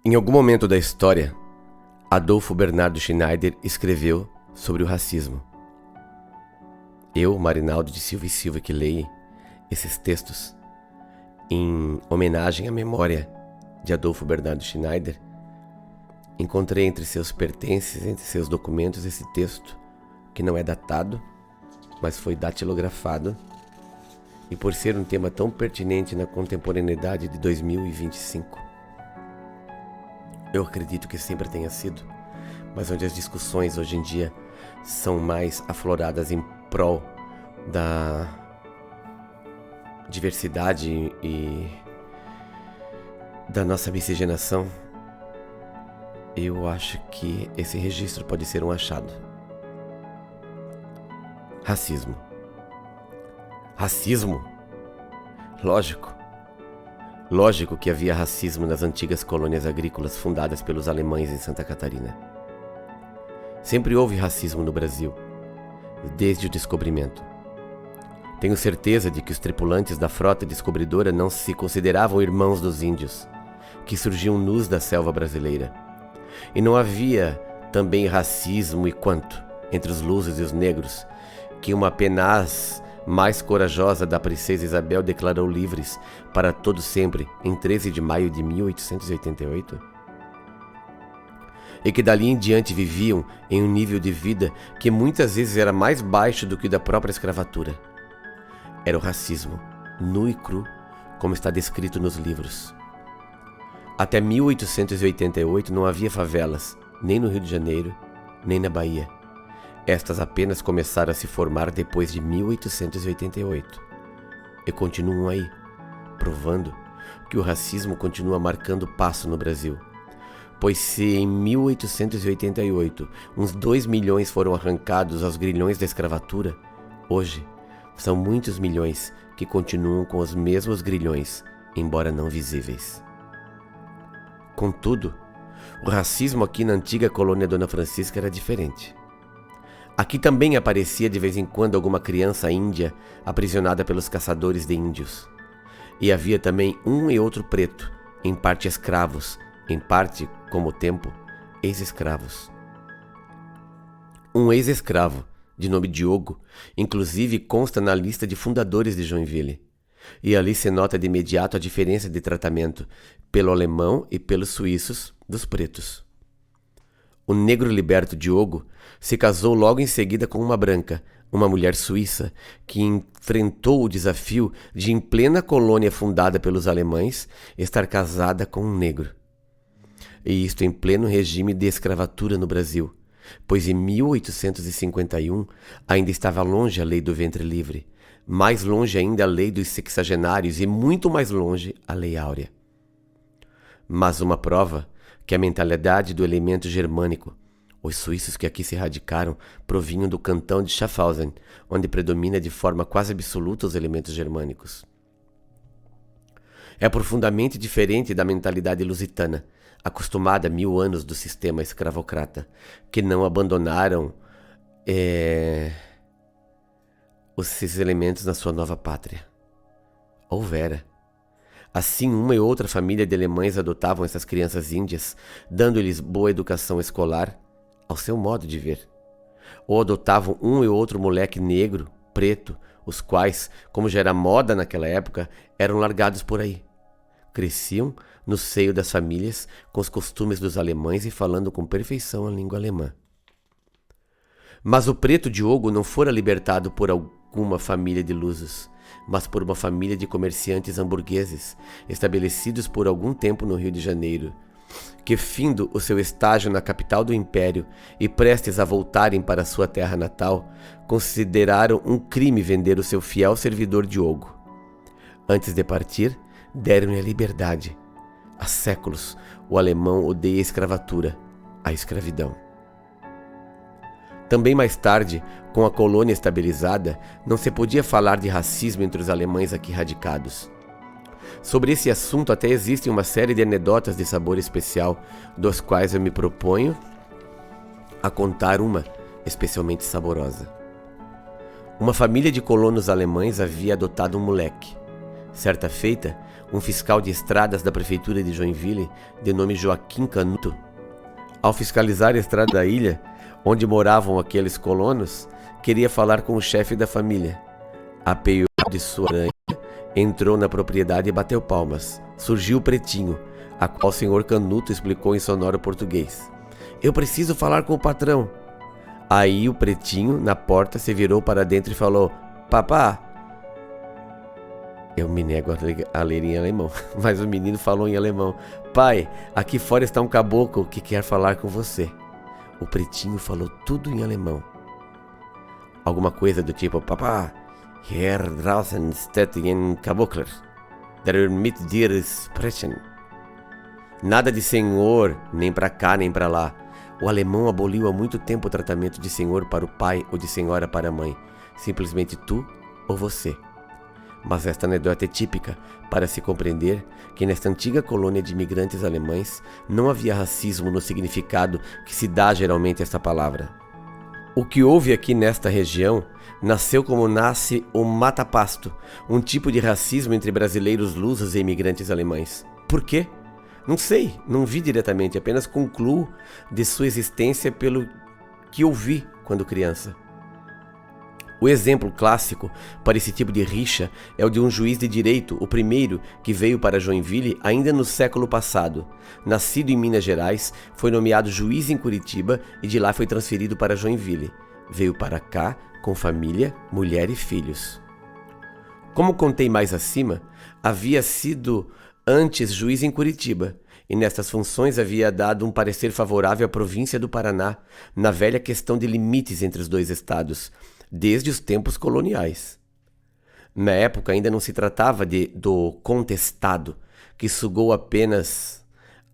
Em algum momento da história, Adolfo Bernardo Schneider escreveu sobre o racismo. Eu, Marinaldo de Silva e Silva, que leio esses textos em homenagem à memória de Adolfo Bernardo Schneider, encontrei entre seus pertences, entre seus documentos, esse texto que não é datado, mas foi datilografado, e por ser um tema tão pertinente na contemporaneidade de 2025, eu acredito que sempre tenha sido, mas onde as discussões hoje em dia são mais afloradas em prol da diversidade e da nossa miscigenação, eu acho que esse registro pode ser um achado. Racismo. Racismo? Lógico que havia racismo nas antigas colônias agrícolas fundadas pelos alemães em Santa Catarina. Sempre houve racismo no Brasil, desde o descobrimento. Tenho certeza de que os tripulantes da frota descobridora não se consideravam irmãos dos índios, que surgiam nus da selva brasileira. E não havia também racismo e quanto entre os lusos e os negros, que uma penaz mais corajosa da princesa Isabel declarou livres para todo sempre em 13 de maio de 1888? E que dali em diante viviam em um nível de vida que muitas vezes era mais baixo do que o da própria escravatura. Era o racismo, nu e cru, como está descrito nos livros. Até 1888 não havia favelas, nem no Rio de Janeiro, nem na Bahia. Estas apenas começaram a se formar depois de 1888. E continuam aí, provando que o racismo continua marcando passo no Brasil. Pois se em 1888 uns 2 milhões foram arrancados aos grilhões da escravatura, hoje são muitos milhões que continuam com os mesmos grilhões, embora não visíveis. Contudo, o racismo aqui na antiga colônia Dona Francisca era diferente. Aqui também aparecia de vez em quando alguma criança índia aprisionada pelos caçadores de índios. E havia também um e outro preto, em parte escravos, em parte, como o tempo, ex-escravos. Um ex-escravo, de nome Diogo, inclusive consta na lista de fundadores de Joinville. E ali se nota de imediato a diferença de tratamento pelo alemão e pelos suíços dos pretos. O negro liberto Diogo se casou logo em seguida com uma branca, uma mulher suíça, que enfrentou o desafio de, em plena colônia fundada pelos alemães, estar casada com um negro. E isto em pleno regime de escravatura no Brasil, pois em 1851 ainda estava longe a lei do ventre livre, mais longe ainda a lei dos sexagenários e muito mais longe a lei áurea. Mas uma prova que a mentalidade do elemento germânico, os suíços que aqui se radicaram provinham do cantão de Schaffhausen, onde predomina de forma quase absoluta os elementos germânicos. É profundamente diferente da mentalidade lusitana, acostumada a 1000 anos do sistema escravocrata, que não abandonaram esses elementos na sua nova pátria. Houvera. Assim, uma e outra família de alemães adotavam essas crianças índias, dando-lhes boa educação escolar, ao seu modo de ver. Ou adotavam um e outro moleque negro, preto, os quais, como já era moda naquela época, eram largados por aí. Cresciam no seio das famílias, com os costumes dos alemães e falando com perfeição a língua alemã. Mas o preto Diogo não fora libertado por alguma família de lusos, mas por uma família de comerciantes hamburgueses, estabelecidos por algum tempo no Rio de Janeiro, que, findo o seu estágio na capital do Império e prestes a voltarem para sua terra natal, consideraram um crime vender o seu fiel servidor Diogo. Antes de partir, deram-lhe a liberdade. Há séculos, o alemão odeia a escravatura, a escravidão. Também mais tarde, com a colônia estabilizada, não se podia falar de racismo entre os alemães aqui radicados. Sobre esse assunto até existe uma série de anedotas de sabor especial, dos quais eu me proponho a contar uma especialmente saborosa. Uma família de colonos alemães havia adotado um moleque, Certa feita, um fiscal de estradas da prefeitura de Joinville, de nome Joaquim Canuto, ao fiscalizar a estrada da ilha, onde moravam aqueles colonos, queria falar com o chefe da família. Apeou de sua aranha, entrou na propriedade e bateu palmas. Surgiu o Pretinho, a qual o senhor Canuto explicou em sonoro português. Eu preciso falar com o patrão. Aí o Pretinho, na porta, se virou para dentro e falou, papá. Eu me nego a ler em alemão, mas o menino falou em alemão. Pai, aqui fora está um caboclo que quer falar com você. O Pretinho falou tudo em alemão. Alguma coisa do tipo, papá, hier draußen steht ein Cabocler, der mit dir sprechen. Nada de senhor, nem para cá nem para lá. O alemão aboliu há muito tempo o tratamento de senhor para o pai ou de senhora para a mãe. Simplesmente tu ou você. Mas esta anedota é típica para se compreender que nesta antiga colônia de imigrantes alemães não havia racismo no significado que se dá geralmente a esta palavra. O que houve aqui nesta região nasceu como nasce o mata-pasto, um tipo de racismo entre brasileiros lusos e imigrantes alemães. Por quê? Não sei, não vi diretamente, apenas concluo de sua existência pelo que ouvi quando criança. O exemplo clássico para esse tipo de rixa é o de um juiz de direito, o primeiro que veio para Joinville ainda no século passado. Nascido em Minas Gerais, foi nomeado juiz em Curitiba e de lá foi transferido para Joinville. Veio para cá com família, mulher e filhos. Como contei mais acima, havia sido antes juiz em Curitiba e nestas funções havia dado um parecer favorável à província do Paraná na velha questão de limites entre os dois estados, desde os tempos coloniais. Na época ainda não se tratava do contestado, que sugou apenas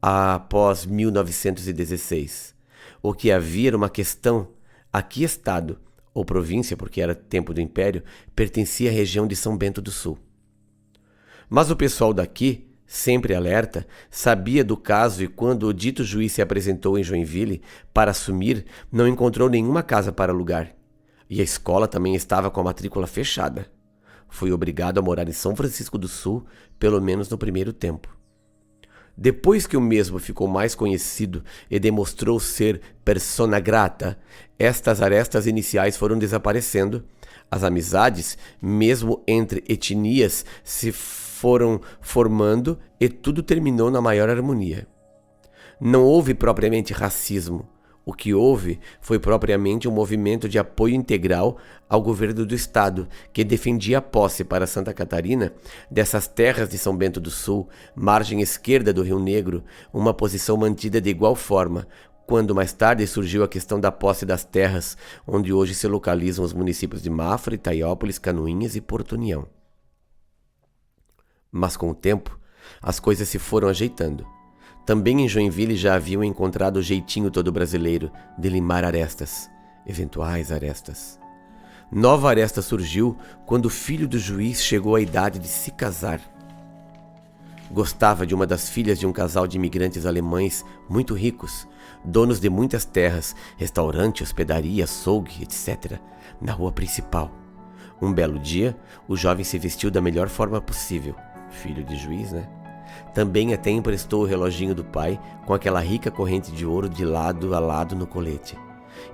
após 1916. O que havia era uma questão a que estado, ou província, porque era tempo do Império, pertencia à região de São Bento do Sul. Mas o pessoal daqui, sempre alerta, sabia do caso e quando o dito juiz se apresentou em Joinville para assumir, não encontrou nenhuma casa para alugar. E a escola também estava com a matrícula fechada. Fui obrigado a morar em São Francisco do Sul, pelo menos no primeiro tempo. Depois que o mesmo ficou mais conhecido e demonstrou ser persona grata, estas arestas iniciais foram desaparecendo. As amizades, mesmo entre etnias, se foram formando e tudo terminou na maior harmonia. Não houve propriamente racismo. O que houve foi propriamente um movimento de apoio integral ao governo do estado, que defendia a posse para Santa Catarina dessas terras de São Bento do Sul, margem esquerda do Rio Negro, uma posição mantida de igual forma, quando mais tarde surgiu a questão da posse das terras, onde hoje se localizam os municípios de Mafra, Itaiópolis, Canoinhas e Porto União. Mas com o tempo, as coisas se foram ajeitando. Também em Joinville já haviam encontrado o jeitinho todo brasileiro de limar arestas, eventuais arestas. Nova aresta surgiu quando o filho do juiz chegou à idade de se casar. Gostava de uma das filhas de um casal de imigrantes alemães muito ricos, donos de muitas terras, restaurante, hospedaria, açougue, etc., na rua principal. Um belo dia, o jovem se vestiu da melhor forma possível. Filho de juiz, né? Também até emprestou o reloginho do pai com aquela rica corrente de ouro de lado a lado no colete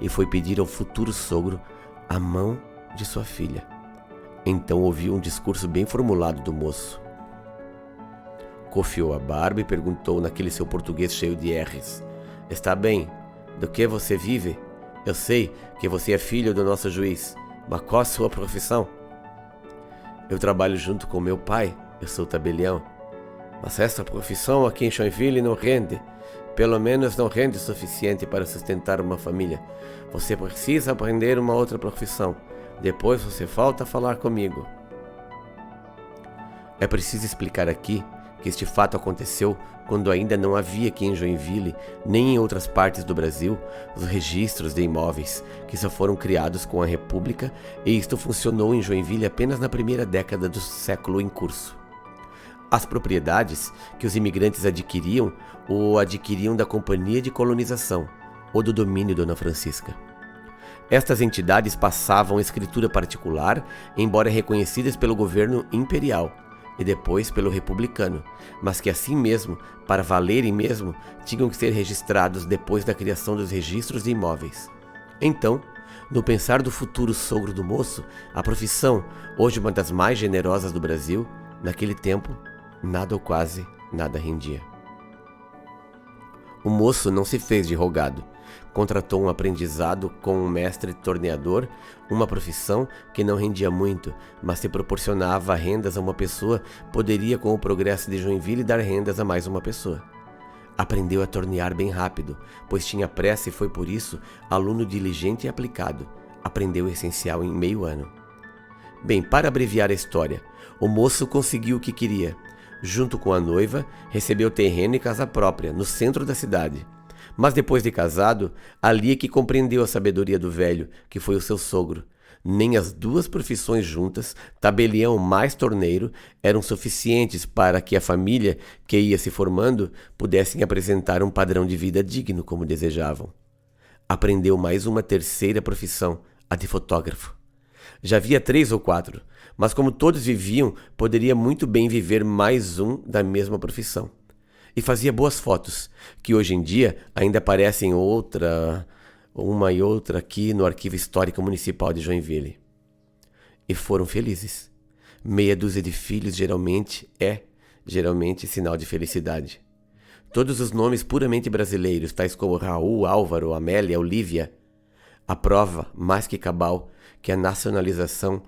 e foi pedir ao futuro sogro a mão de sua filha. Então ouviu um discurso bem formulado do moço. Cofiou a barba e perguntou naquele seu português cheio de R's. Está bem, do que você vive? Eu sei que você é filho do nosso juiz, mas qual a sua profissão? Eu trabalho junto com meu pai, eu sou tabelião. Mas essa profissão aqui em Joinville não rende. Pelo menos não rende o suficiente para sustentar uma família. Você precisa aprender uma outra profissão. Depois você volta a falar comigo. É preciso explicar aqui que este fato aconteceu quando ainda não havia aqui em Joinville, nem em outras partes do Brasil, os registros de imóveis, que só foram criados com a República, e isto funcionou em Joinville apenas na primeira década do século em curso. As propriedades que os imigrantes adquiriam da Companhia de Colonização ou do domínio Dona Francisca. Estas entidades passavam escritura particular, embora reconhecidas pelo governo imperial, e depois pelo republicano, mas que assim mesmo, para valerem mesmo, tinham que ser registrados depois da criação dos registros de imóveis. Então, no pensar do futuro sogro do moço, a profissão, hoje uma das mais generosas do Brasil, naquele tempo, nada ou quase nada rendia. O moço não se fez de rogado. Contratou um aprendizado com um mestre torneador, uma profissão que não rendia muito, mas se proporcionava rendas a uma pessoa, poderia, com o progresso de Joinville, dar rendas a mais uma pessoa. Aprendeu a tornear bem rápido, pois tinha pressa e foi por isso aluno diligente e aplicado. Aprendeu o essencial em meio ano. Bem, para abreviar a história, o moço conseguiu o que queria. Junto com a noiva, recebeu terreno e casa própria, no centro da cidade. Mas depois de casado, ali é que compreendeu a sabedoria do velho, que foi o seu sogro. Nem as duas profissões juntas, tabelião mais torneiro, eram suficientes para que a família, que ia se formando, pudessem apresentar um padrão de vida digno como desejavam. Aprendeu mais uma terceira profissão, a de fotógrafo. Já havia 3 ou 4, mas como todos viviam, poderia muito bem viver mais um da mesma profissão. E fazia boas fotos, que hoje em dia ainda aparecem uma e outra aqui no Arquivo Histórico Municipal de Joinville. E foram felizes. Meia dúzia de filhos geralmente sinal de felicidade. Todos os nomes puramente brasileiros, tais como Raul, Álvaro, Amélia, Olívia. A prova, mais que cabal, que a nacionalização,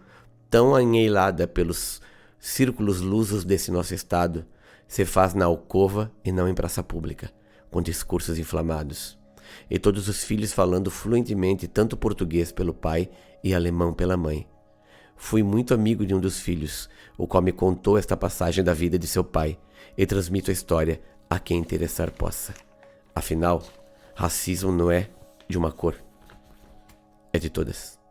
tão anhelada pelos círculos lusos desse nosso estado, se faz na alcova e não em praça pública, com discursos inflamados. E todos os filhos falando fluentemente tanto português pelo pai e alemão pela mãe. Fui muito amigo de um dos filhos, o qual me contou esta passagem da vida de seu pai, e transmito a história a quem interessar possa. Afinal, racismo não é de uma cor, é de todas.